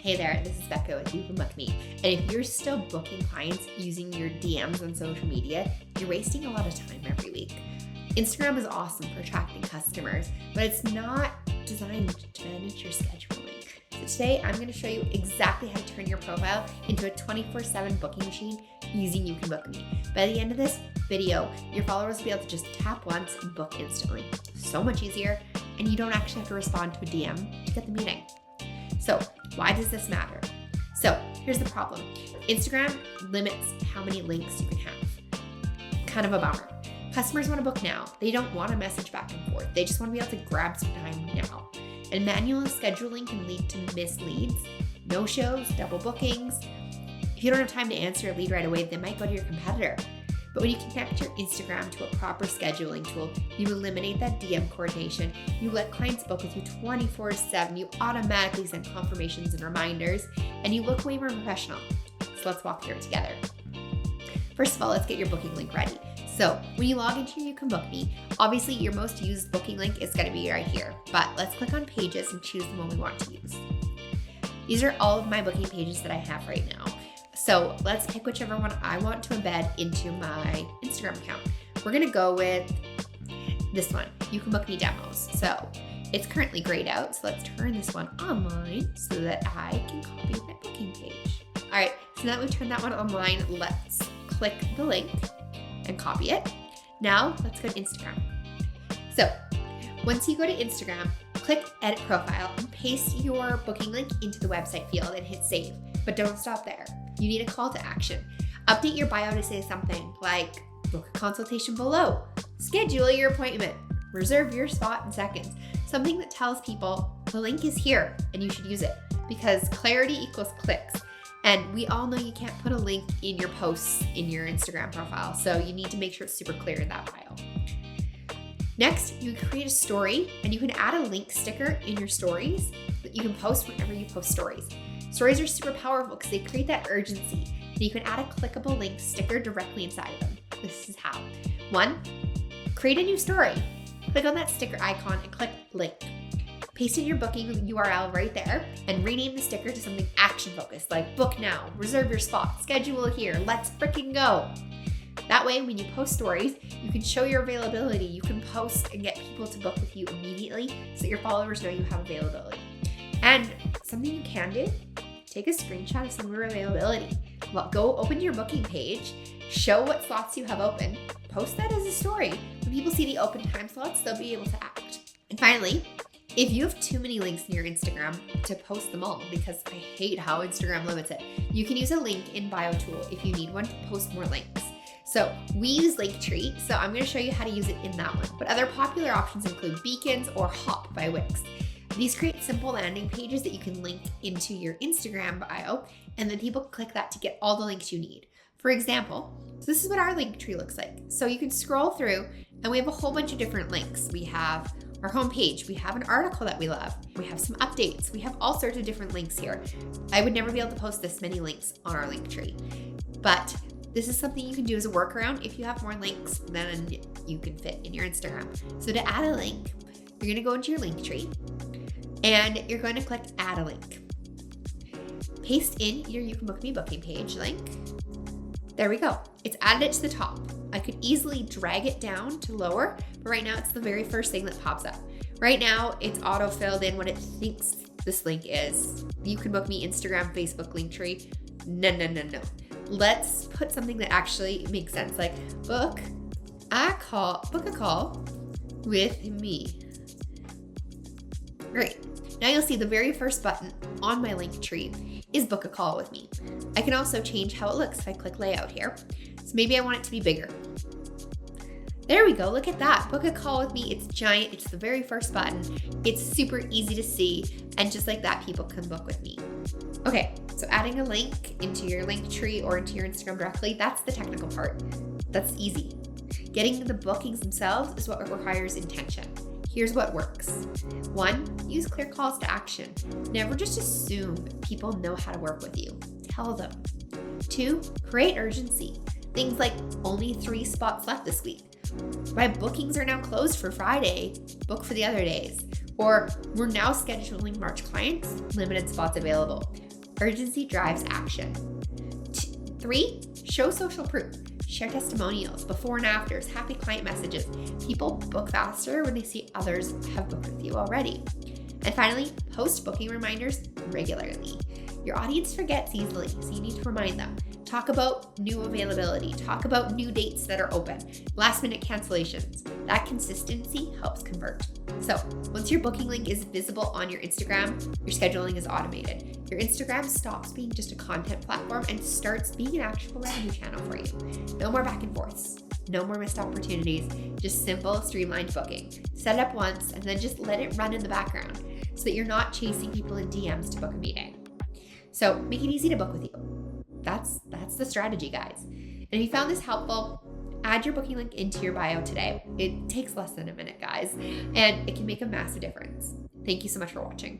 Hey there, this is Becca with YouCanBookMe. And if you're still booking clients using your DMs on social media, you're wasting a lot of time every week. Instagram is awesome for attracting customers, but it's not designed to manage your scheduling. So today, I'm going to show you exactly how to turn your profile into a 24/7 booking machine using YouCanBookMe. By the end of this video, your followers will be able to just tap once and book instantly. So much easier, and you don't actually have to respond to a DM to get the meeting. So why does this matter? So here's the problem. Instagram limits how many links you can have. Kind of a bummer. Customers want to book now. They don't want to message back and forth. They just want to be able to grab some time now. And manual scheduling can lead to missed leads, no-shows, double bookings. If you don't have time to answer a lead right away, they might go to your competitor. But when you connect your Instagram to a proper scheduling tool, you eliminate that DM coordination. You let clients book with you 24/7. You automatically send confirmations and reminders, and you look way more professional. So let's walk through it together. First of all, let's get your booking link ready. So when you log into your YouCanBookMe, obviously your most used booking link is going to be right here. But let's click on Pages and choose the one we want to use. These are all of my booking pages that I have right now. So let's pick whichever one I want to embed into my Instagram account. We're gonna go with this one, YouCanBookMe Demos. So it's currently grayed out, so let's turn this one online so that I can copy my booking page. All right, so now that we've turned that one online, let's click the link and copy it. Now let's go to Instagram. So once you go to Instagram, click Edit Profile and paste your booking link into the website field and hit Save. But don't stop there. You need a call to action. Update your bio to say something like, book a consultation below, schedule your appointment, reserve your spot in seconds. Something that tells people the link is here and you should use it, because clarity equals clicks. And we all know you can't put a link in your posts in your Instagram profile, so you need to make sure it's super clear in that bio. Next, you create a story and you can add a link sticker in your stories that you can post whenever you post stories. Stories are super powerful because they create that urgency, and you can add a clickable link sticker directly inside of them. This is how. 1, create a new story. Click on that sticker icon and click link. Paste in your booking URL right there and rename the sticker to something action focused, like book now, reserve your spot, schedule here, let's freaking go. That way, when you post stories, you can show your availability. You can post and get people to book with you immediately so that your followers know you have availability. And something you can do, take a screenshot of some of your availability. Go open your booking page, show what slots you have open, post that as a story. When people see the open time slots, they'll be able to act. And finally, if you have too many links in your Instagram to post them all, because I hate how Instagram limits it, you can use a link in bio tool if you need one to post more links. So we use Linktree, so I'm going to show you how to use it in that one. But other popular options include Beacons or Hop by Wix. These create simple landing pages that you can link into your Instagram bio, and then people click that to get all the links you need. For example, so this is what our Linktree looks like. So you can scroll through and we have a whole bunch of different links. We have our homepage, we have an article that we love, we have some updates, we have all sorts of different links here. I would never be able to post this many links on our Linktree, but this is something you can do as a workaround if you have more links than you can fit in your Instagram. So to add a link, you're gonna go into your Linktree and you're going to click Add a Link. Paste in your YouCanBookMe booking page link. There we go. It's added it to the top. I could easily drag it down to lower, but right now it's the very first thing that pops up. Right now it's auto-filled in what it thinks this link is. YouCanBookMe, Instagram, Facebook, Linktree. No. Let's put something that actually makes sense, like book a call with me. Great. Now you'll see the very first button on my Linktree is book a call with me. I can also change how it looks if I click layout here. So maybe I want it to be bigger. There we go, look at that. Book a call with me, it's giant, it's the very first button. It's super easy to see, and just like that, people can book with me. Okay, so adding a link into your Linktree or into your Instagram directly, that's the technical part. That's easy. Getting the bookings themselves is what requires intention. Here's what works. 1, use clear calls to action. Never just assume people know how to work with you. Tell them. 2, create urgency. Things like only 3 spots left this week. My bookings are now closed for Friday. Book for the other days. Or we're now scheduling March clients, limited spots available. Urgency drives action. 3, show social proof. Share testimonials, before and afters, happy client messages. People book faster when they see others have booked with you already. And finally, post booking reminders regularly. Your audience forgets easily, so you need to remind them. Talk about new availability. Talk about new dates that are open. Last minute cancellations. That consistency helps convert. So once your booking link is visible on your Instagram, your scheduling is automated. Your Instagram stops being just a content platform and starts being an actual revenue channel for you. No more back and forths. No more missed opportunities. Just simple, streamlined booking. Set it up once and then just let it run in the background so that you're not chasing people in DMs to book a meeting. So make it easy to book with you. That's the strategy, guys. And if you found this helpful, add your booking link into your bio today. It takes less than a minute, guys, and it can make a massive difference. Thank you so much for watching.